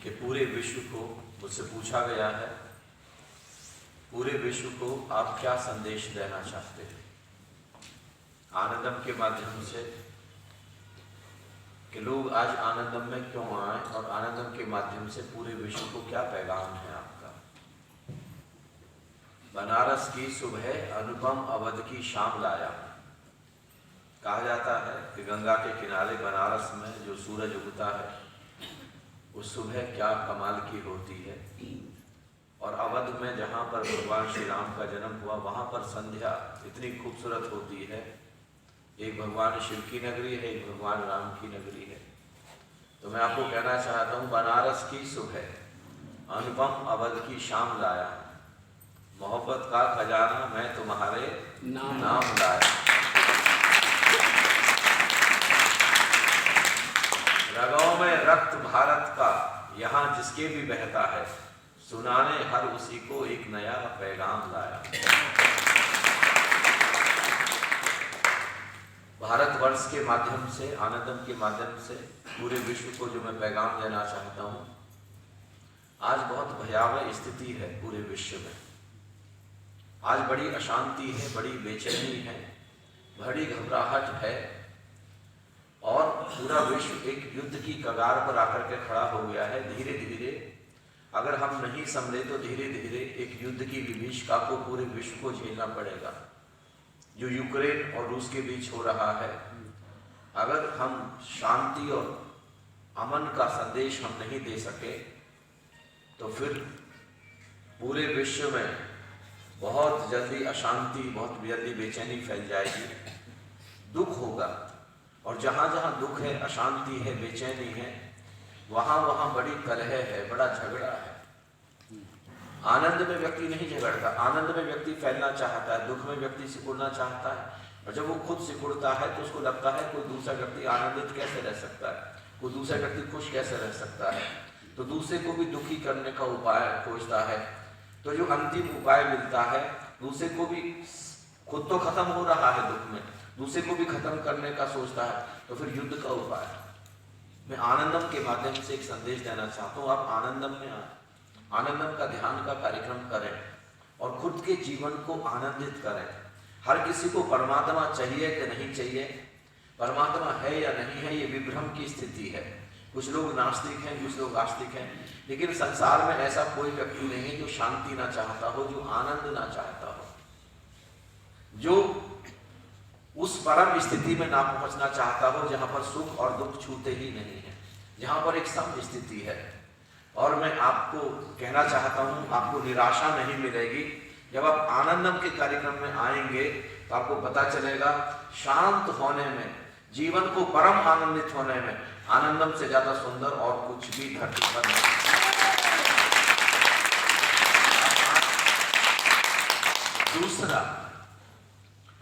कि पूरे विश्व को मुझसे पूछा गया है, पूरे विश्व को आप क्या संदेश देना चाहते हैं आनंदम के माध्यम से, कि लोग आज आनंदम में क्यों आए और आनंदम के माध्यम से पूरे विश्व को क्या पैगाम है आपका। बनारस की सुबह अनुपम अवध की शाम लाया। कहा जाता है कि गंगा के किनारे बनारस में जो सूरज उगता है उस सुबह क्या कमाल की होती है, और अवध में जहाँ पर भगवान श्री राम का जन्म हुआ वहाँ पर संध्या इतनी खूबसूरत होती है। एक भगवान शिव की नगरी है, एक भगवान राम की नगरी है। तो मैं आपको कहना चाहता हूँ, बनारस की सुबह अनुपम अवध की शाम लाया, मोहब्बत का खजाना मैं तुम्हारे नाम लाया। रगों में रक्त भारत का यहाँ जिसके भी बहता है, सुनाने हर उसी को एक नया पैगाम लाया। भारतवर्ष के माध्यम से, आनंदम के माध्यम से पूरे विश्व को जो मैं पैगाम देना चाहता हूँ, आज बहुत भयावह स्थिति है पूरे विश्व में। आज बड़ी अशांति है, बड़ी बेचैनी है, बड़ी घबराहट है, और पूरा विश्व एक युद्ध की कगार पर आकर के खड़ा हो गया है। धीरे धीरे अगर हम नहीं संभले तो धीरे धीरे एक युद्ध की विभीषिका को पूरे विश्व को झेलना पड़ेगा, जो यूक्रेन और रूस के बीच हो रहा है। अगर हम शांति और अमन का संदेश हम नहीं दे सके तो फिर पूरे विश्व में बहुत जल्दी अशांति, बहुत जल्दी बेचैनी फैल जाएगी, दुख होगा। और जहाँ जहाँ दुख है, अशांति है, बेचैनी है, वहाँ वहाँ बड़ी कलह है, बड़ा झगड़ा है। आनंद में व्यक्ति नहीं झगड़ता, आनंद में व्यक्ति फैलना चाहता है, दुख में व्यक्ति सिकुड़ना चाहता है। और जब वो खुद सिकुड़ता है तो उसको लगता है कोई दूसरा व्यक्ति आनंदित कैसे रह सकता है, कोई दूसरा व्यक्ति खुश कैसे रह सकता है, तो दूसरे को भी दुखी करने का उपाय खोजता है। तो जो अंतिम उपाय मिलता है, दूसरे को भी, खुद तो खत्म हो रहा है दुख में, दूसरे को भी खत्म करने का सोचता है, तो फिर युद्ध का उपाय। मैं आनंदम के माध्यम से एक संदेश देना चाहता हूँ, आप आनंदम में आए, आनंदम का ध्यान का कार्यक्रम करें और खुद के जीवन को आनंदित करें। हर किसी को परमात्मा चाहिए कि नहीं चाहिए, परमात्मा है या नहीं है, ये विभ्रम की स्थिति है। कुछ लोग नास्तिक हैं, कुछ लोग आस्तिक हैं, लेकिन संसार में ऐसा कोई व्यक्ति नहीं है जो शांति ना चाहता हो, जो आनंद ना चाहता हो, जो उस परम स्थिति में ना पहुंचना चाहता हो जहां पर सुख और दुख छूते ही नहीं है, जहां पर एक सम स्थिति है। और मैं आपको कहना चाहता हूं, आपको निराशा नहीं मिलेगी। जब आप आनंदम के कार्यक्रम में आएंगे तो आपको पता चलेगा, शांत होने में, जीवन को परम आनंदित होने में आनंदम से ज्यादा सुंदर और कुछ भी धरती पर नहीं। दूसरा,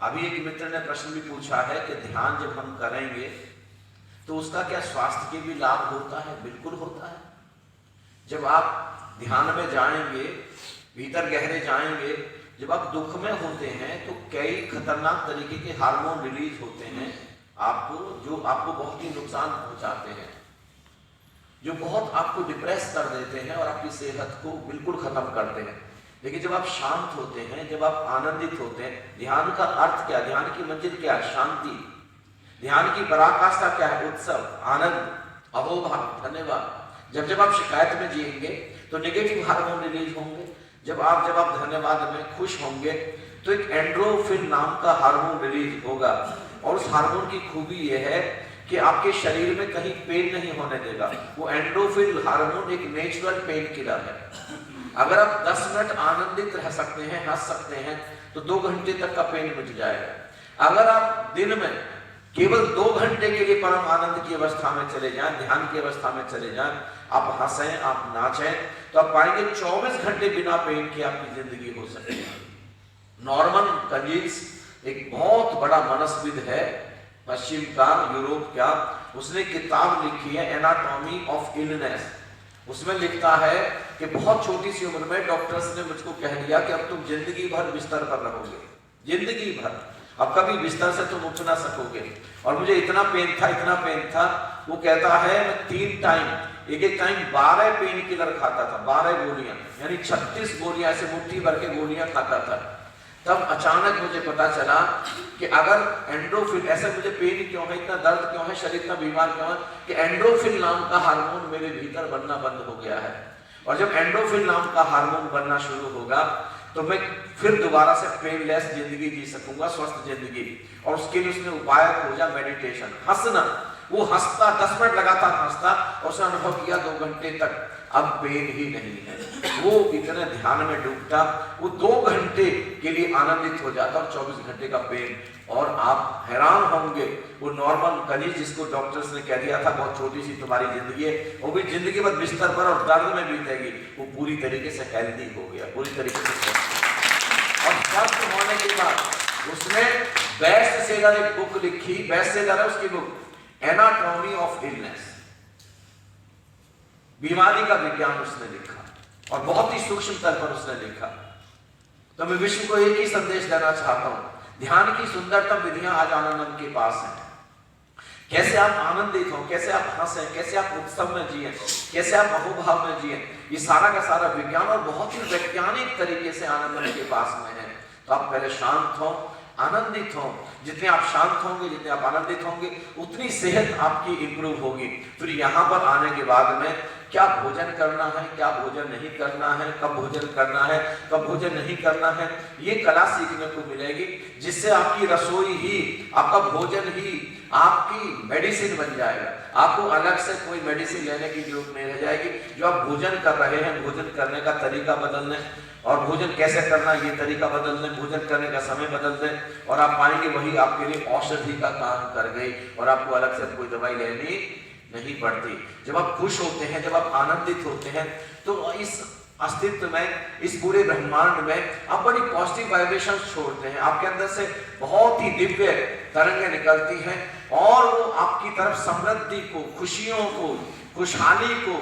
अभी एक मित्र ने प्रश्न भी पूछा है कि ध्यान जब हम करेंगे तो उसका क्या स्वास्थ्य के भी लाभ होता है? बिल्कुल होता है। जब आप ध्यान में जाएंगे, भीतर गहरे जाएंगे, जब आप दुख में होते हैं तो कई खतरनाक तरीके के हार्मोन रिलीज होते हैं आपको, जो आपको बहुत ही नुकसान पहुंचाते हैं, जो बहुत आपको डिप्रेस कर देते हैं और आपकी सेहत को बिल्कुल खत्म करते हैं। लेकिन जब आप शांत होते हैं, जब आप आनंदित होते हैं, ध्यान का अर्थ क्या, ध्यान की मंजिल क्या है? शांति। ध्यान की पराकाष्ठा क्या है? उत्सव, आनंद, अहोभाव, धन्यवाद। जब जब आप शिकायत में जिएंगे तो नेगेटिव हार्मोन रिलीज होंगे। जब आप धन्यवाद में खुश होंगे तो एक एंड्रोफिन नाम का हार्मोन रिलीज होगा, और उस हार्मोन की खूबी यह है कि आपके शरीर में कहीं पेन नहीं होने देगा। वो एंड्रोफिन हार्मोन एक नेचुरल पेन किलर है। अगर आप 10 मिनट आनंदित रह सकते हैं, हंस सकते हैं, तो 2 घंटे तक का पेन मिट जाएगा। अगर आप दिन में केवल 2 घंटे के लिए परम आनंद की अवस्था में चले जाएं, ध्यान की अवस्था में चले जाएं, आप हंसें, आप नाचें, तो आप पाएंगे 24 घंटे बिना पेन के आपकी जिंदगी हो सकती है। नॉर्मन कंजील्स एक बहुत बड़ा मनस्विद है, पश्चिम का, यूरोप का। उसने किताब लिखी है एनाटॉमी ऑफ इलनेस। उसमें लिखता है कि बहुत छोटी सी उम्र में डॉक्टर्स ने मुझको कह दिया कि अब तुम जिंदगी भर बिस्तर पर रहोगे, जिंदगी भर, अब कभी बिस्तर से तुम उठ ना सकोगे। और मुझे इतना पेन था, इतना पेन था। वो कहता है मैं 3 टाइम एक एक टाइम 12 पेन किलर खाता था, 12 गोलियां, यानी 36 गोलियां, ऐसे मुट्ठी भर के गोलियां खाता था। तब अचानक मुझे पता चला कि अगर एंडोर्फिन, ऐसे मुझे पेन क्यों है, इतना दर्द क्यों है, शरीर इतना बीमार क्यों है, कि एंडोर्फिन नाम का हार्मोन मेरे भीतर बनना बंद हो गया है। और जब एंडोर्फिन नाम का हार्मोन बनना शुरू होगा तो मैं फिर दोबारा से पेनलेस जिंदगी जी सकूंगा, स्वस्थ जिंदगी। और उसके लिए उसने उपाय खोजा मेडिटेशन, हंसना। वो हंसता, 10 मिनट लगातार हंसता, और उसने अनुभव किया 2 घंटे तक अब पेन ही नहीं है। वो इतने ध्यान में डूबता, वो 2 घंटे के लिए आनंदित हो जाता और 24 घंटे का पेन। और आप हैरान होंगे, वो नॉर्मल कनीज जिसको डॉक्टर्स ने कह दिया था बहुत छोटी सी तुम्हारी जिंदगी है, वो भी जिंदगी भर बिस्तर पर और दर्द में बीतेगी, वो पूरी तरीके से हेल्दी हो गया, पूरी तरीके से। और स्वस्थ होने के बाद उसने बेस्ट सेलर एक बुक लिखी, बेस्ट सेलर है उसकी बुक, एनाटॉमी ऑफ इलनेस, बीमारी का विज्ञान उसने लिखा, और बहुत ही सूक्ष्म स्तर पर उसने लिखा। तो मैं विश्व को एक ही संदेश देना चाहता हूं, ध्यान की सुंदरतम विधियां आज आनंद के पास हैं। कैसे आप आनंदित हो, कैसे आप हंसे, कैसे आप उत्सव में जिए, कैसे आप अहोभाव में जिए, ये सारा का सारा विज्ञान और बहुत ही वैज्ञानिक तरीके से आनंद के पास में है। तो आप पहले शांत हो, आनंदित हो। जितने आप शांत होंगे, जितने आप आनंदित होंगे, उतनी सेहत आपकी इंप्रूव होगी। फिर यहाँ पर आने के बाद में क्या भोजन करना है, क्या भोजन नहीं करना है, कब भोजन करना है, कब भोजन नहीं करना है, ये कला सीखने को मिलेगी, जिससे आपकी रसोई ही, आपका भोजन ही आपकी मेडिसिन बन जाएगा। आपको अलग से कोई मेडिसिन लेने की जरूरत नहीं रह जाएगी। जो आप भोजन कर रहे हैं, भोजन करने का तरीका बदल लें, और भोजन कैसे करना ये तरीका बदल दें, भोजन करने का समय बदल दें, और आप पाएंगे वही आपके लिए औषधि का काम कर गई, और आपको अलग से कोई दवाई लेनी नहीं पड़ती। जब आप खुश होते हैं, जब आप आनंदित होते हैं, तो इस अस्तित्व में, इस पूरे ब्रह्मांड में आप बड़ी पॉजिटिव वाइब्रेशन छोड़ते हैं। आपके अंदर से बहुत ही दिव्य तरंगें निकलती हैं, और वो आपकी तरफ समृद्धि को, खुशियों को, खुशहाली को,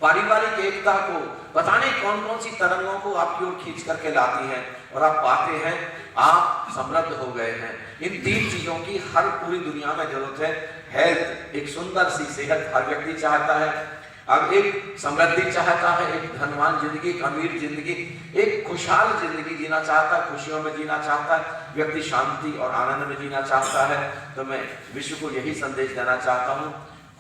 पारिवारिक एकता को, पता नहीं कौन कौन सी तरंगों को आपकी ओर खींच करके लाती हैं, और आप पाते हैं आप समृद्ध हो गए हैं। इन 3 चीजों की हर पूरी दुनिया में जरूरत है। हेल्थ, एक सुंदर सी सेहत हर व्यक्ति चाहता है, अब एक समृद्धि चाहता है, एक धनवान जिंदगी, एक अमीर जिंदगी, एक खुशहाल जिंदगी जीना चाहता है, खुशियों में जीना चाहता है व्यक्ति, शांति और आनंद में जीना चाहता है। तो मैं विश्व को यही संदेश देना चाहता हूँ,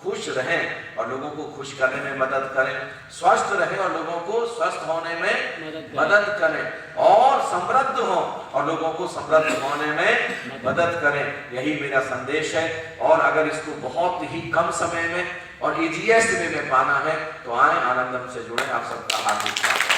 खुश रहें और लोगों को खुश करने में मदद करें, स्वस्थ रहें और लोगों को स्वस्थ होने में मदद करें, और समृद्ध हो और लोगों को समृद्ध होने में मदद करें। यही मेरा संदेश है। और अगर इसको बहुत ही कम समय में और इजीएस्ट वे में पाना है तो आए, आनंदम से जुड़े। आप सबका हार्दिक स्वागत।